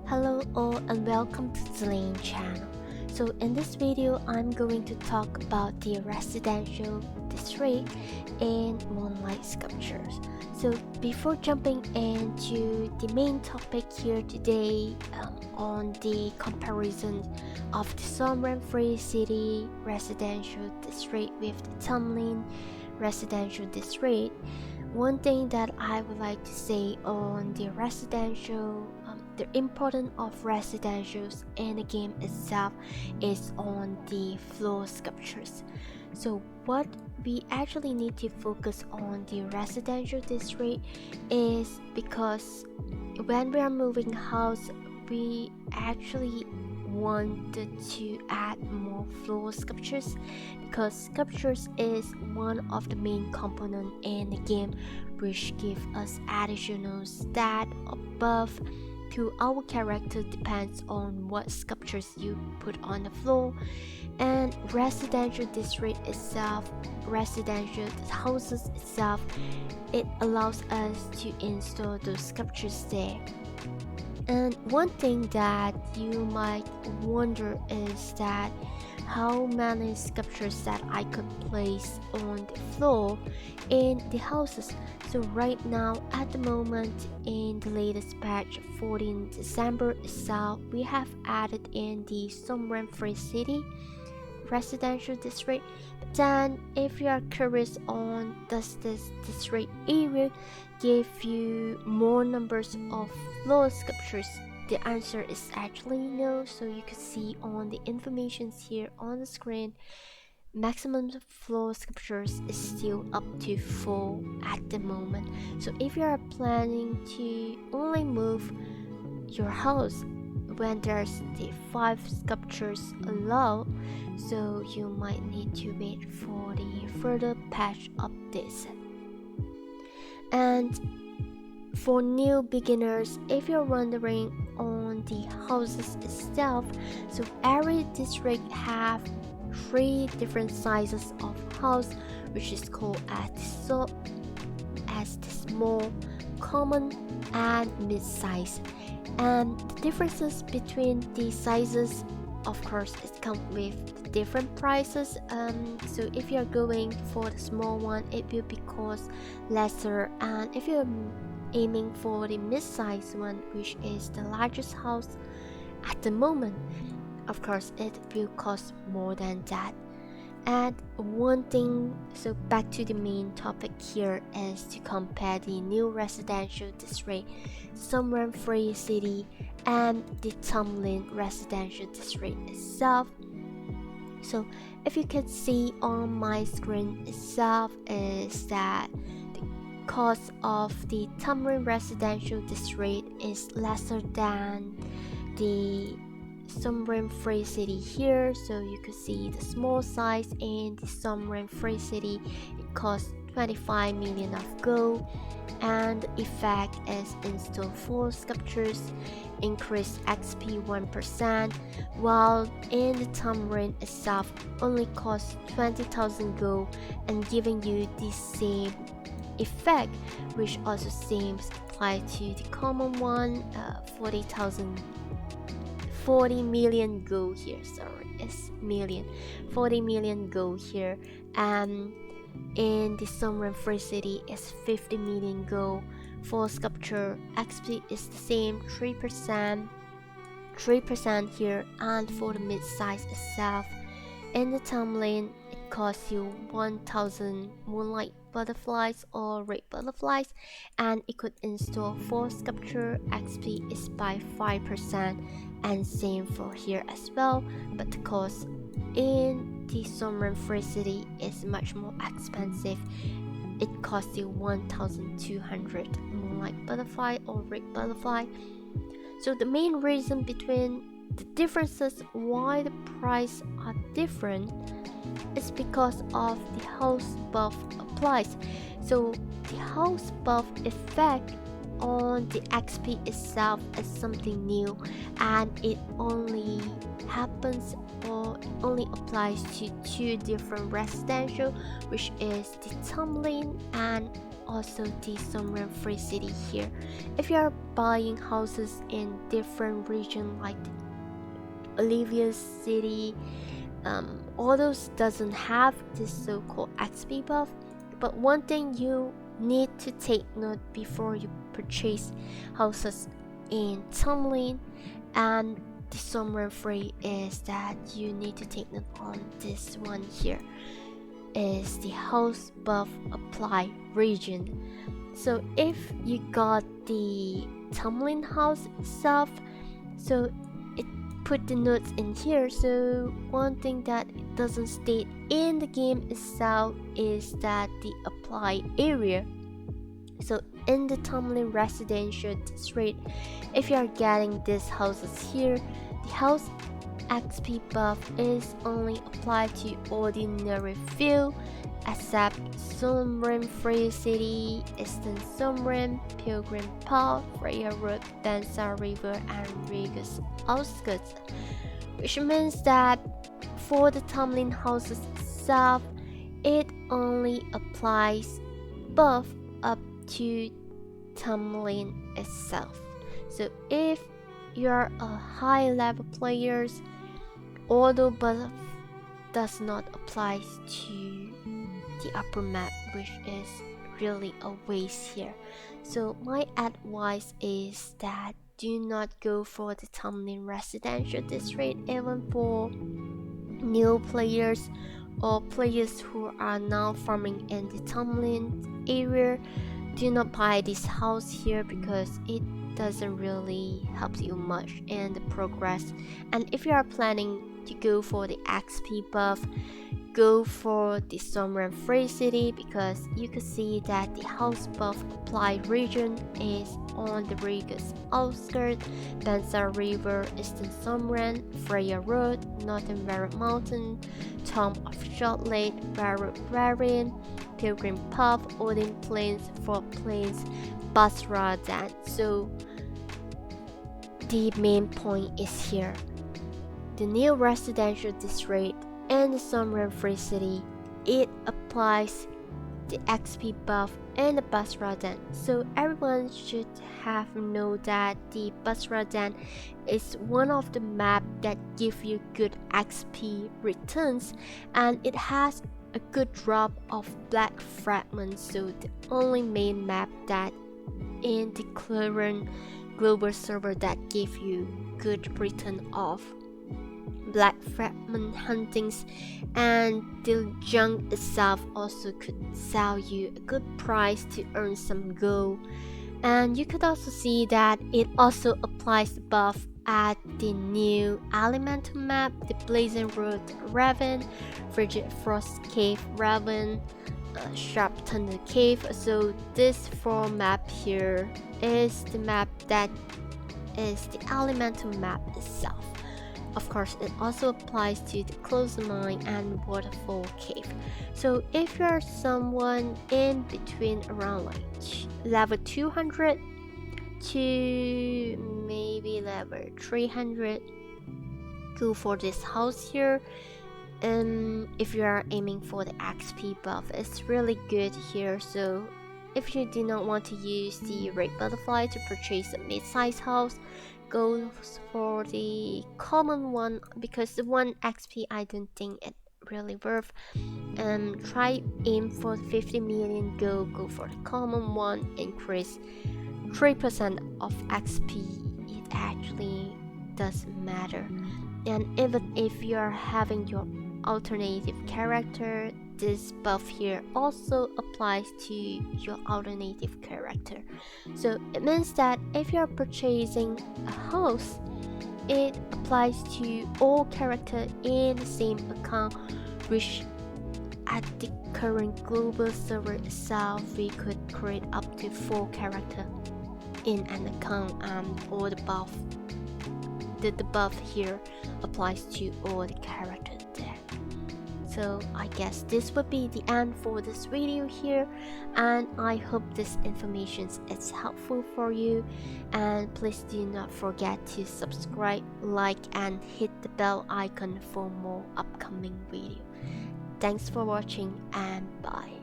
Hello all and welcome to the Lane channel. So in this video I'm going to talk about the residential district in Moonlight sculptures. So before jumping into the main topic here today on the comparison of the Sovereign-Free City residential district with the Tamlin residential district, one thing that I would like to say on the residential, the importance of residentials in the game itself is on the floor sculptures. So what we actually need to focus on the residential district is because when we are moving house, we actually wanted to add more floor sculptures because sculptures is one of the main components in the game which give us additional stat or buff to our character depends on what sculptures you put on the floor. And residential district itself, residential houses itself, it allows us to install those sculptures there. And one thing that you might wonder is that how many sculptures that I could place on the floor in the houses. So right now at the moment in the latest patch 14 December itself, we have added in the Sovereign-Free City residential district. But then if you are curious on does this district area give you more numbers of floor sculptures, the answer is actually no. So you can see on the information here on the screen, maximum floor sculptures is still up to 4 at the moment. So if you are planning to only move your house when there's the 5 sculptures allowed, so you might need to wait for the further patch updates. And for new beginners, if you're wondering on the houses itself, so every district have 3 different sizes of house, which is called as the small, common, and mid-size. And the differences between the sizes, of course, it comes with different prices. So if you're going for the small one, it will be cost lesser, and if you're aiming for the mid-size one, which is the largest house at the moment, of course it will cost more than that. And one thing, so back to the main topic here, is to compare the new residential district Sovereign-Free City and the Tamlin residential district itself. So if you can see on my screen itself is that the cost of the Tamlin residential district is lesser than the Sovereign-Free City here. So you could see the small size in the Sovereign-Free City, it costs 25 million of gold, and the effect is install 4 sculptures, increase XP 1%, while in the Tamlin itself only costs 20,000 gold and giving you the same effect, which also seems applied to the common one, 40 million gold here, sorry, it's million, 40 million gold here, and in the Sovereign-Free City is 50 million gold. For sculpture, XP is the same, 3% here, and for the mid-size itself, in the Tamlin, it costs you 1000 Moonlight butterflies or red butterflies, and it could install 4 sculpture. XP is by 5%, and same for here as well, but the cost in the Sovereign-Free City is much more expensive. It costs you 1200 Moonlight butterfly or red butterfly. So the main reason between the differences why the price are different is because of the house buff applies. So the house buff effect on the XP itself is something new, and it only happens or it only applies to 2 different residential, which is the Tamlin and also the Summer Free City here. If you are buying houses in different regions like Olivia's City, all those doesn't have this so-called XP buff. But one thing you need to take note before you purchase houses in Tamlin and the Summer Free is that you need to take note on this one here is the house buff apply region. So if you got the Tamlin house itself, so it put the notes in here. So one thing that it doesn't state in the game itself is that the apply area. So in the Tamlin residential district, if you are getting these houses here, the house XP buff is only applied to ordinary field except Summer Free City, Eastern Summer, Pilgrim Path, Freya Road, Bensa River, and Riga's outskirts, which means that for the Tamlin houses itself, it only applies buff up to Tamlin itself. So if you're a high level player, although buff does not apply to the upper map, which is really a waste here. So my advice is that do not go for the Tamlin residential district even for new players or players who are now farming in the Tamlin area. Do not buy this house here because it doesn't really help you much in the progress. And if you are planning to go for the XP buff, go for the Summer Free City because you can see that the house buff applied region is on the Riga's outskirts, Bensa River, Eastern Summer, Freya Road, Northern Barrett Mountain, Tom of Short Lake, Barrett Variant, Pilgrim Path, Odin Plains, Fort Plains, Basra Dan. So the main point is here. The new residential district and the Summer Free City, it applies the XP buff and the Basra Dan. So everyone should have know that the Basra Dan is one of the map that give you good XP returns, and it has a good drop of black fragments. So the only main map that in the current global server that give you good return of black fragment huntings, and the junk itself also could sell you a good price to earn some gold. And you could also see that it also applies the buff at the new elemental map, the Blazing Road Raven, Frigid Frost Cave Raven, Sharp Thunder Cave. So this 4 map here is the map that is the elemental map itself. Of course, it also applies to the Closer Mine and Waterfall Cave. So if you're someone in between around like level 200 to maybe level 300, go for this house here. If you are aiming for the XP buff, it's really good here. So if you do not want to use the Red Butterfly to purchase a mid-size house, go for the common one because the 1 XP I don't think it really worth. Try aim for 50 million gold, go for the common one, increase 3% of XP. It actually doesn't matter. And even if you are having your alternative character, this buff here also applies to your alternative character. So it means that if you are purchasing a house, it applies to all characters in the same account, which at the current global server itself we could create up to 4 characters in an account, and all the buff here applies to all the characters there. So I guess this would be the end for this video here, and I hope this information is helpful for you. And please do not forget to subscribe, like, and hit the bell icon for more upcoming videos. Thanks for watching, and bye.